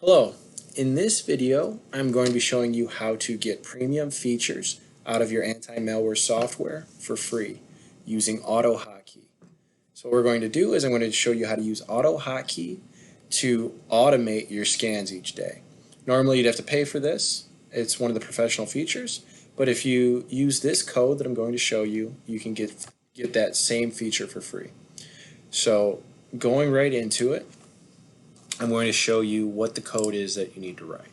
Hello, in this video I'm going to be showing you how to get premium features out of your anti-malware software for free using Autohotkey. So what we're going to do is I'm going to show you how to use Autohotkey to automate your scans each day. Normally you'd have to pay for this. It's one of the professional features, but if you use this code that I'm going to show you, you can get that same feature for free. So going right into it, I'm going to show you what the code is that you need to write.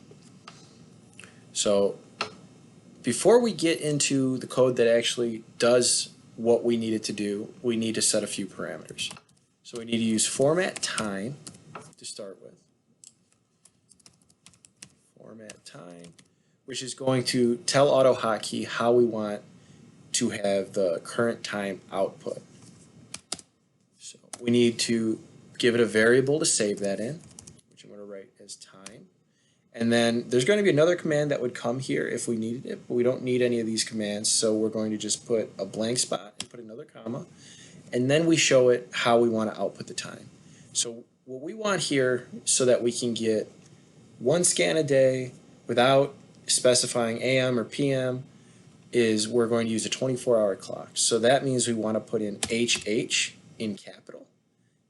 So before we get into the code that actually does what we need it to do, we need to set a few parameters. So we need to use format time to start with. Format time, which is going to tell Autohotkey how we want to have the current time output. So we need to give it a variable to save that in, which I'm going to write as time. And then there's going to be another command that would come here if we needed it, but we don't need any of these commands, so we're going to just put a blank spot and put another comma, and then we show it how we want to output the time. So what we want here, so that we can get one scan a day without specifying AM or PM, is we're going to use a 24-hour clock. So that means we want to put in HH in capital.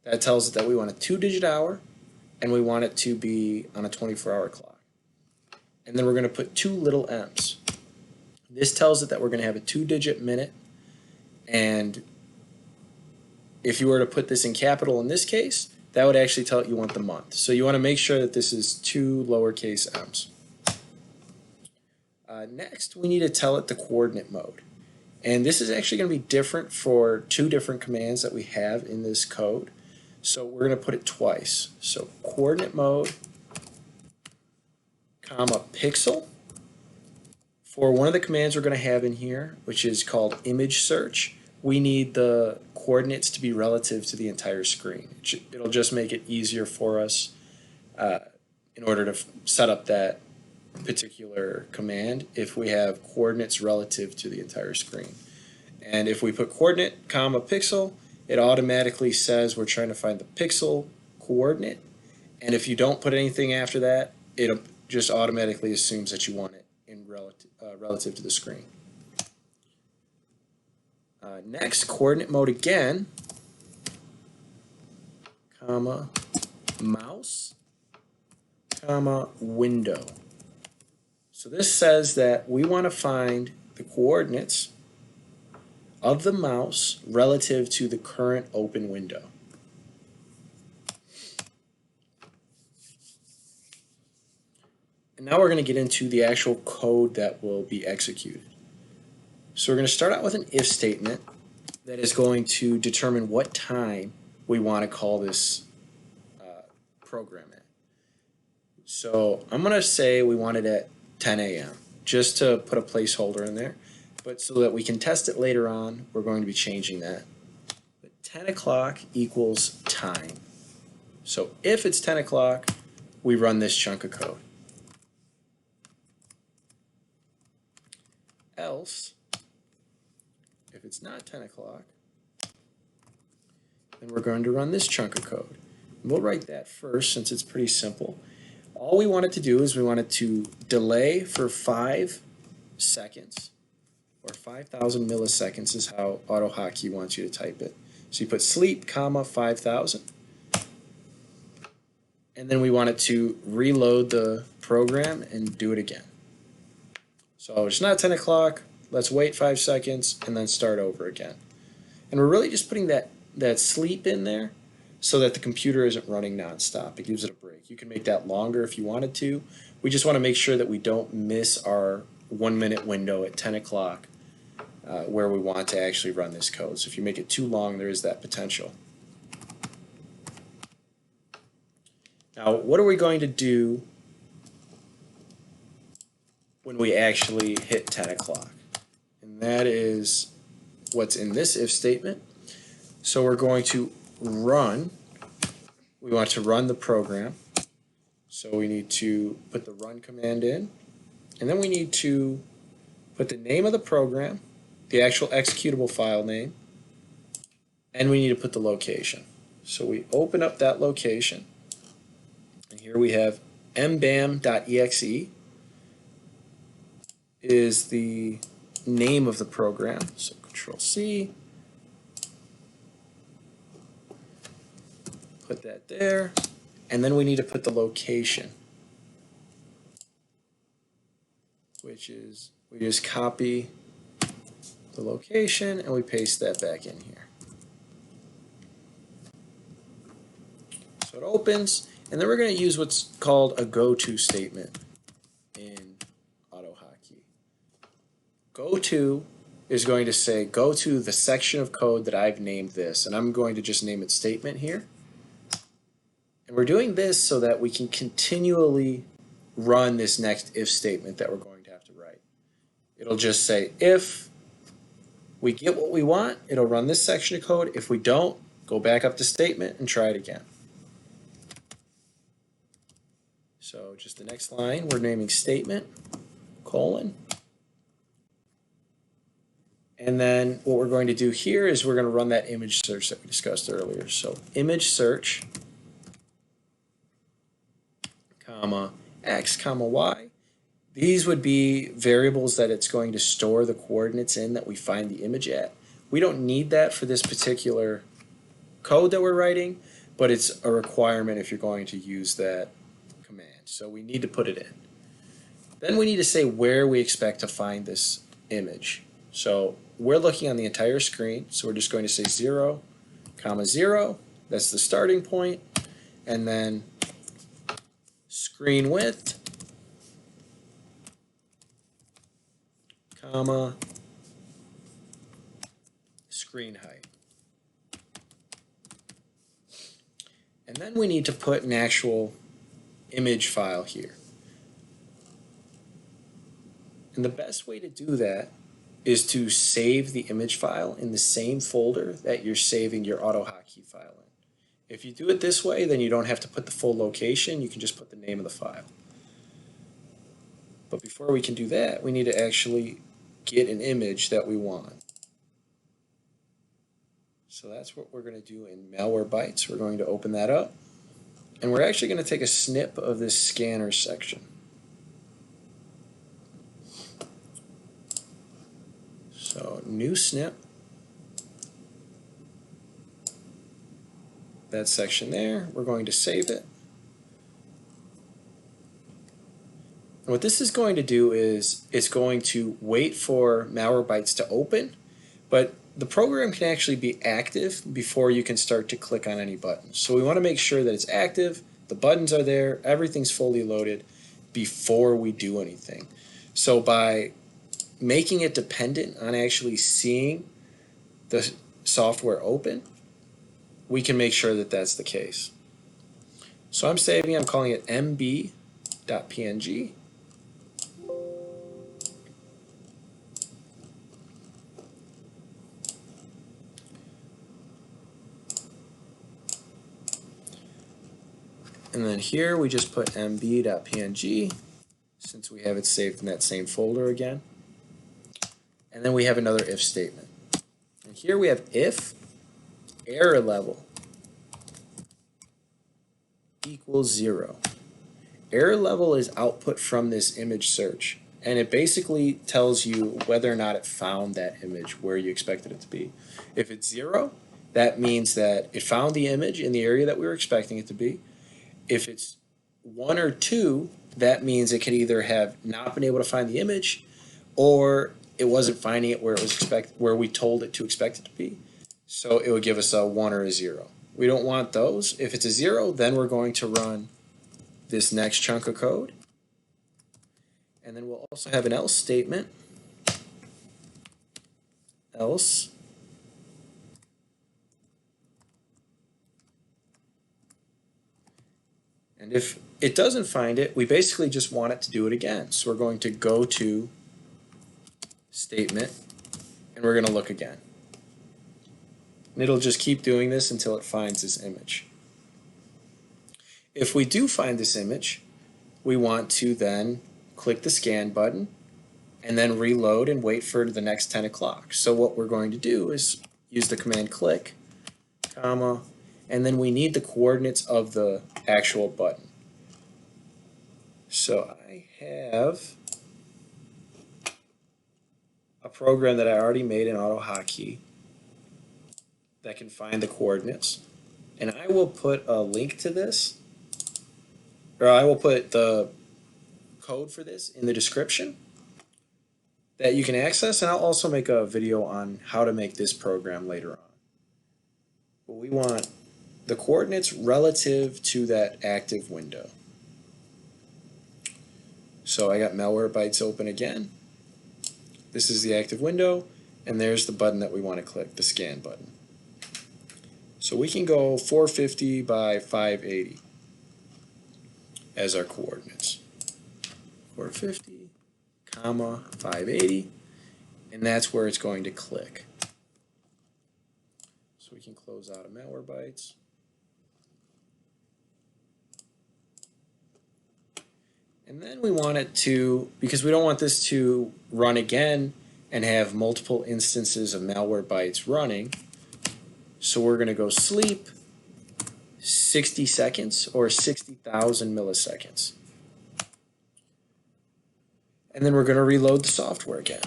That tells it that we want a 2-digit hour and we want it to be on a 24-hour clock. And then we're going to put 2 little m's. This tells it that we're going to have a 2-digit minute, and if you were to put this in capital in this case, that would actually tell it you want the month. So you want to make sure that this is 2 lowercase m's. Next, we need to tell it the coordinate mode. And this is actually going to be different for 2 different commands that we have in this code. So we're going to put it twice. So coordinate mode, comma, pixel. For one of the commands we're going to have in here, which is called image search, we need the coordinates to be relative to the entire screen. It'll just make it easier for us in order to set up that particular command if we have coordinates relative to the entire screen. And if we put coordinate, comma, pixel, it automatically says we're trying to find the pixel coordinate. And if you don't put anything after that, it just automatically assumes that you want it in relative to the screen. Next, coordinate mode again, comma, mouse, comma, window. So this says that we want to find the coordinates of the mouse relative to the current open window. And now we're going to get into the actual code that will be executed. So we're going to start out with an if statement that is going to determine what time we want to call this program at. So I'm going to say we want it at 10 a.m. just to put a placeholder in there. But so that we can test it later on, we're going to be changing that. But 10 o'clock equals time. So if it's 10 o'clock, we run this chunk of code. Else, if it's not 10 o'clock, then we're going to run this chunk of code. And we'll write that first since it's pretty simple. All we want it to do is we want it to delay for 5 seconds, or 5,000 milliseconds is how Autohotkey wants you to type it. So you put sleep, comma, 5,000. And then we want it to reload the program and do it again. So it's not 10 o'clock, let's wait 5 seconds and then start over again. And we're really just putting that sleep in there so that the computer isn't running nonstop. It gives it a break. You can make that longer if you wanted to. We just want to make sure that we don't miss our 1-minute window at 10 o'clock where we want to actually run this code. So if you make it too long, there is that potential. Now, what are we going to do when we actually hit 10 o'clock? And that is what's in this if statement. So we're going to run. We want to run the program. So we need to put the run command in. And then we need to put the name of the program, the actual executable file name, and we need to put the location. So we open up that location, and here we have mbam.exe is the name of the program. So Control C, put that there, and then we need to put the location, which is we just copy the location and we paste that back in here. So it opens, and then we're going to use what's called a go-to statement in Autohotkey. Go-to is going to say go to the section of code that I've named this, and I'm going to just name it statement here. And we're doing this so that we can continually run this next if statement that we're going to have to write. It'll just say if we get what we want, it'll run this section of code. If we don't, go back up to statement and try it again. So just the next line, we're naming statement, colon. And then what we're going to do here is we're going to run that image search that we discussed earlier. So image search, comma, x, comma, y. These would be variables that it's going to store the coordinates in that we find the image at. We don't need that for this particular code that we're writing, but it's a requirement if you're going to use that command. So we need to put it in. Then we need to say where we expect to find this image. So we're looking on the entire screen, so we're just going to say 0, comma 0. That's the starting point. And then screen width, comma, screen height. And then we need to put an actual image file here. And the best way to do that is to save the image file in the same folder that you're saving your Autohotkey file in. If you do it this way, then you don't have to put the full location, you can just put the name of the file. But before we can do that, we need to actually get an image that we want. So that's what we're going to do in Malwarebytes. We're going to open that up, and we're actually going to take a snip of this scanner section. So new snip, that section there, we're going to save it. And what this is going to do is it's going to wait for Malwarebytes to open, but the program can actually be active before you can start to click on any buttons. So we want to make sure that it's active, the buttons are there, everything's fully loaded before we do anything. So by making it dependent on actually seeing the software open, we can make sure that that's the case. So I'm saving, I'm calling it mb.png. And then here we just put mb.png since we have it saved in that same folder again. And then we have another if statement. And here we have if error level equals 0. Error level is output from this image search, and it basically tells you whether or not it found that image where you expected it to be. If it's 0, that means that it found the image in the area that we were expecting it to be. If it's 1 or 2, that means it could either have not been able to find the image, or it wasn't finding it where it was where we told it to expect it to be. So it would give us a 1 or a 0. We don't want those. If it's a 0, then we're going to run this next chunk of code. And then we'll also have an else statement. Else. And if it doesn't find it, we basically just want it to do it again. So we're going to go to statement, and we're going to look again. And it'll just keep doing this until it finds this image. If we do find this image, we want to then click the scan button and then reload and wait for the next 10 o'clock. So what we're going to do is use the command click, comma, and then we need the coordinates of the actual button. So I have a program that I already made in Autohotkey that can find the coordinates. And I will put a link to this, or I will put the code for this in the description that you can access, and I'll also make a video on how to make this program later on. But we want the coordinates relative to that active window. So I got Malwarebytes open again. This is the active window, and there's the button that we want to click, the scan button. So we can go 450 by 580 as our coordinates. 450, comma, 580, and that's where it's going to click. So we can close out of Malwarebytes. And then we want it to, because we don't want this to run again and have multiple instances of Malwarebytes running, so we're going to go sleep 60 seconds or 60,000 milliseconds. And then we're going to reload the software again.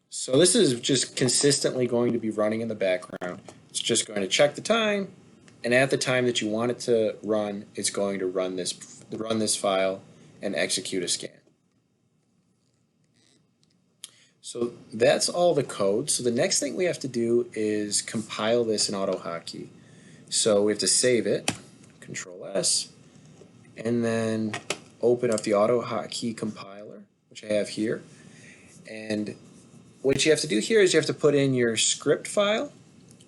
So this is just consistently going to be running in the background. It's just going to check the time, and at the time that you want it to run, it's going to run this file and execute a scan. So that's all the code. So the next thing we have to do is compile this in Autohotkey. So we have to save it, Control S, and then open up the Autohotkey compiler, which I have here. And what you have to do here is you have to put in your script file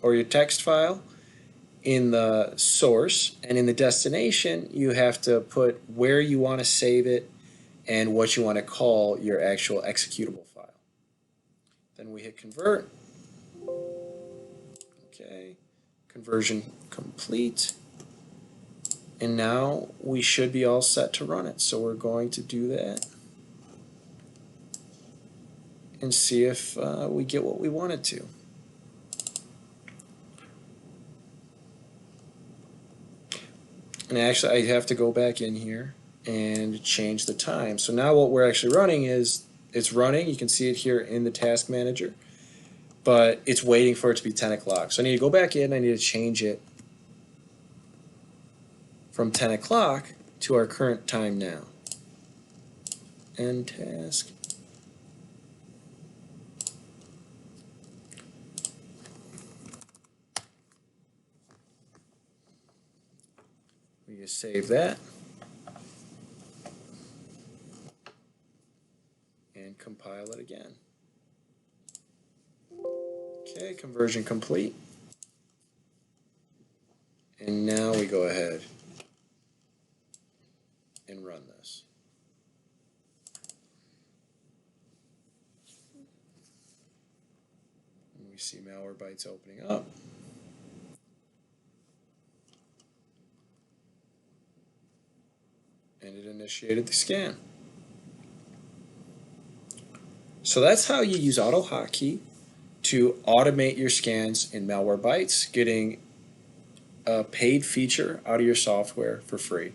or your text file in the source, and in the destination you have to put where you want to save it and what you want to call your actual executable file. Then we hit convert. Okay, conversion complete. And now we should be all set to run it. So we're going to do that and see if we get what we wanted to. And actually I have to go back in here and change the time. So now what we're actually running is, it's running, you can see it here in the task manager, but it's waiting for it to be 10 o'clock. So I need to go back in, I need to change it from 10 o'clock to our current time now. End task. We just save that and compile it again. Okay, conversion complete. And now we go ahead and run this. And we see Malwarebytes opening up. And it initiated the scan. So that's how you use Autohotkey to automate your scans in Malwarebytes, getting a paid feature out of your software for free.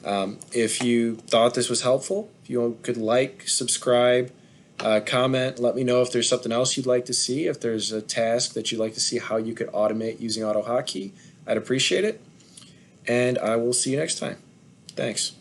If you thought this was helpful, if you could like, subscribe, comment, let me know if there's something else you'd like to see, if there's a task that you'd like to see how you could automate using Autohotkey, I'd appreciate it. And I will see you next time. Thanks.